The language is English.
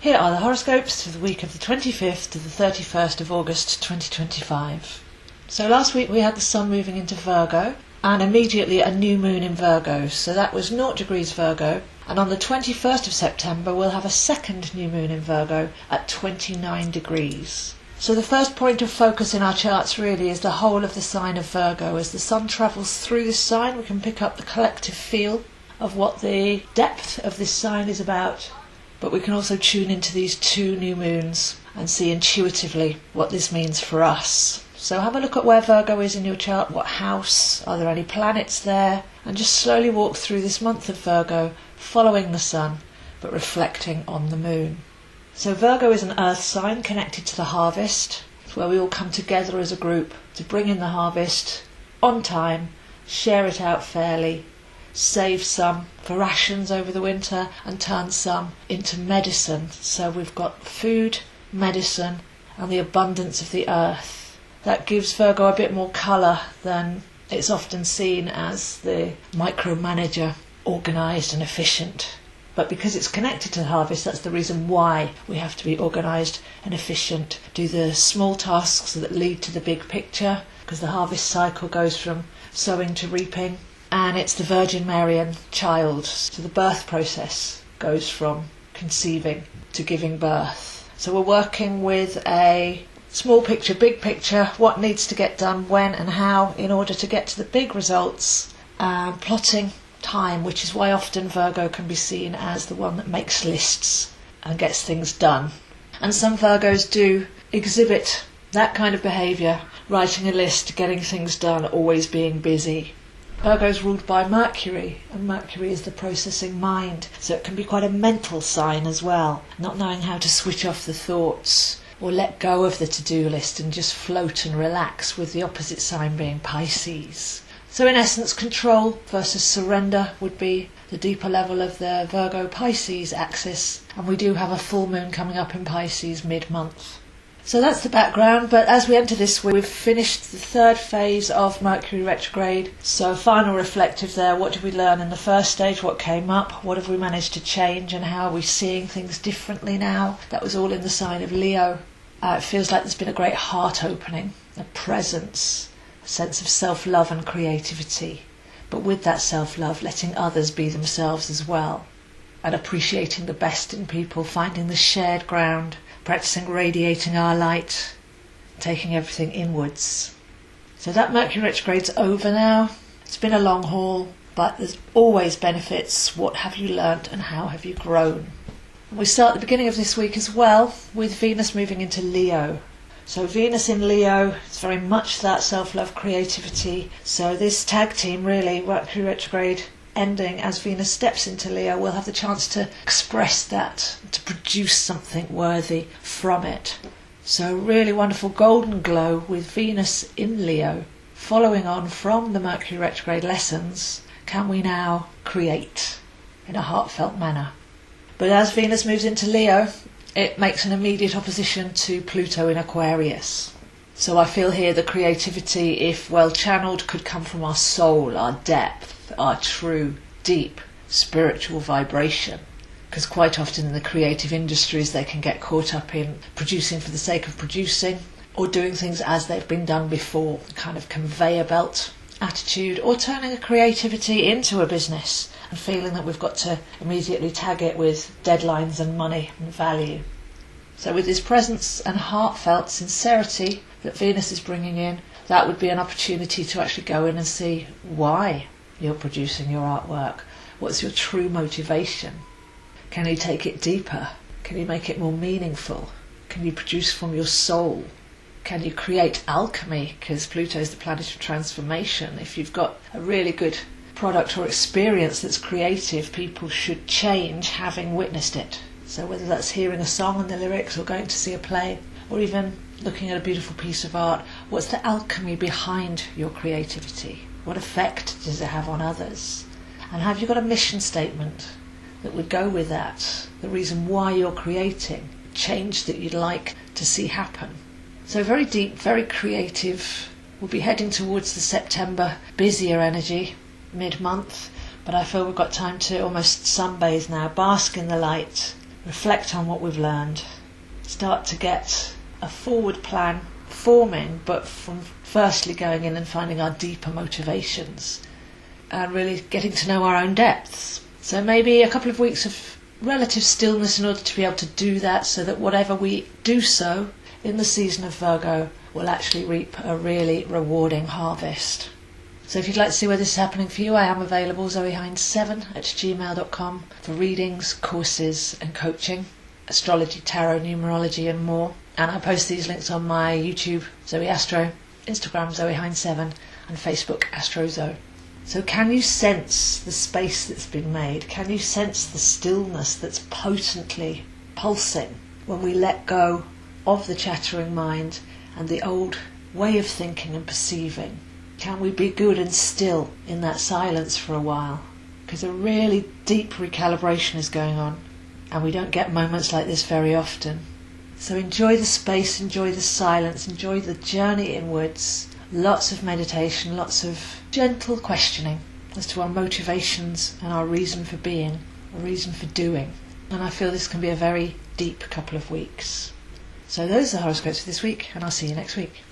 Here are the horoscopes for the week of the 25th to the 31st of August 2025. So last week we had the Sun moving into Virgo and immediately a new moon in Virgo. So that was 0 degrees Virgo. And on the 21st of September we'll have a second new moon in Virgo at 29 degrees. So the first point of focus in our charts really is the whole of the sign of Virgo. As the Sun travels through this sign, we can pick up the collective feel of what the depth of this sign is about. But we can also tune into these two new moons and see intuitively what this means for us. So have a look at where Virgo is in your chart, what house, are there any planets there, and just slowly walk through this month of Virgo, following the Sun, but reflecting on the moon. So Virgo is an earth sign connected to the harvest. It's where we all come together as a group to bring in the harvest on time, share it out fairly, save some for rations over the winter and turn some into medicine. So we've got food, medicine and the abundance of the earth. That gives Virgo a bit more colour than it's often seen as the micromanager, organised and efficient. But because it's connected to the harvest, that's the reason why we have to be organised and efficient. Do the small tasks that lead to the big picture, because the harvest cycle goes from sowing to reaping. And it's the Virgin Marian child. So the birth process goes from conceiving to giving birth. So we're working with a small picture, big picture, what needs to get done, when and how in order to get to the big results, plotting time, which is why often Virgo can be seen as the one that makes lists and gets things done. And some Virgos do exhibit that kind of behaviour, writing a list, getting things done, always being busy. Virgo's ruled by Mercury, and Mercury is the processing mind, so it can be quite a mental sign as well, not knowing how to switch off the thoughts or let go of the to-do list and just float and relax, with the opposite sign being Pisces. So in essence, control versus surrender would be the deeper level of the Virgo-Pisces axis, and we do have a full moon coming up in Pisces mid-month. So that's the background, but as we enter this week, we've finished the third phase of Mercury retrograde. So final reflective there, what did we learn in the first stage, what came up, what have we managed to change, and how are we seeing things differently now? That was all in the sign of Leo. It feels like there's been a great heart opening, a presence, a sense of self-love and creativity, but with that self-love letting others be themselves as well, and appreciating the best in people, finding the shared ground, practicing radiating our light, taking everything inwards. So that Mercury retrograde's over now. It's been a long haul, but there's always benefits. What have you learnt and how have you grown? And we start at the beginning of this week as well with Venus moving into Leo. So Venus in Leo is very much that self-love, creativity. So this tag team really, Mercury retrograde ending as Venus steps into Leo, we'll have the chance to express that, to produce something worthy from it. So really wonderful golden glow with Venus in Leo. Following on from the Mercury retrograde lessons, can we now create in a heartfelt manner? But as Venus moves into Leo, it makes an immediate opposition to Pluto in Aquarius. So I feel here the creativity, if well channeled, could come from our soul, our depth, our true, deep, spiritual vibration. Because quite often in the creative industries they can get caught up in producing for the sake of producing, or doing things as they've been done before, kind of conveyor belt attitude, or turning a creativity into a business and feeling that we've got to immediately tag it with deadlines and money and value. So with this presence and heartfelt sincerity that Venus is bringing in, that would be an opportunity to actually go in and see why you're producing your artwork. What's your true motivation? Can you take it deeper? Can you make it more meaningful? Can you produce from your soul? Can you create alchemy? Because Pluto is the planet of transformation. If you've got a really good product or experience that's creative, people should change having witnessed it. So whether that's hearing a song and the lyrics, or going to see a play, or even looking at a beautiful piece of art, what's the alchemy behind your creativity? What effect does it have on others? And have you got a mission statement that would go with that? The reason why you're creating, change that you'd like to see happen. So very deep, very creative. We'll be heading towards the September busier energy, mid-month, but I feel we've got time to almost sunbathe now, bask in the light, reflect on what we've learned, start to get a forward plan forming, but from firstly going in and finding our deeper motivations and really getting to know our own depths. So maybe a couple of weeks of relative stillness in order to be able to do that, so that whatever we do sow in the season of Virgo will actually reap a really rewarding harvest. So if you'd like to see where this is happening for you, I am available, zoehind7@gmail.com, for readings, courses and coaching, astrology, tarot, numerology and more. And I post these links on my YouTube, Zoeastro, Instagram, zoehind7 and Facebook, AstroZo. So can you sense the space that's been made? Can you sense the stillness that's potently pulsing when we let go of the chattering mind and the old way of thinking and perceiving? Can we be good and still in that silence for a while? Because a really deep recalibration is going on, and we don't get moments like this very often. So enjoy the space, enjoy the silence, enjoy the journey inwards. Lots of meditation, lots of gentle questioning as to our motivations and our reason for being, our reason for doing. And I feel this can be a very deep couple of weeks. So those are the horoscopes for this week, and I'll see you next week.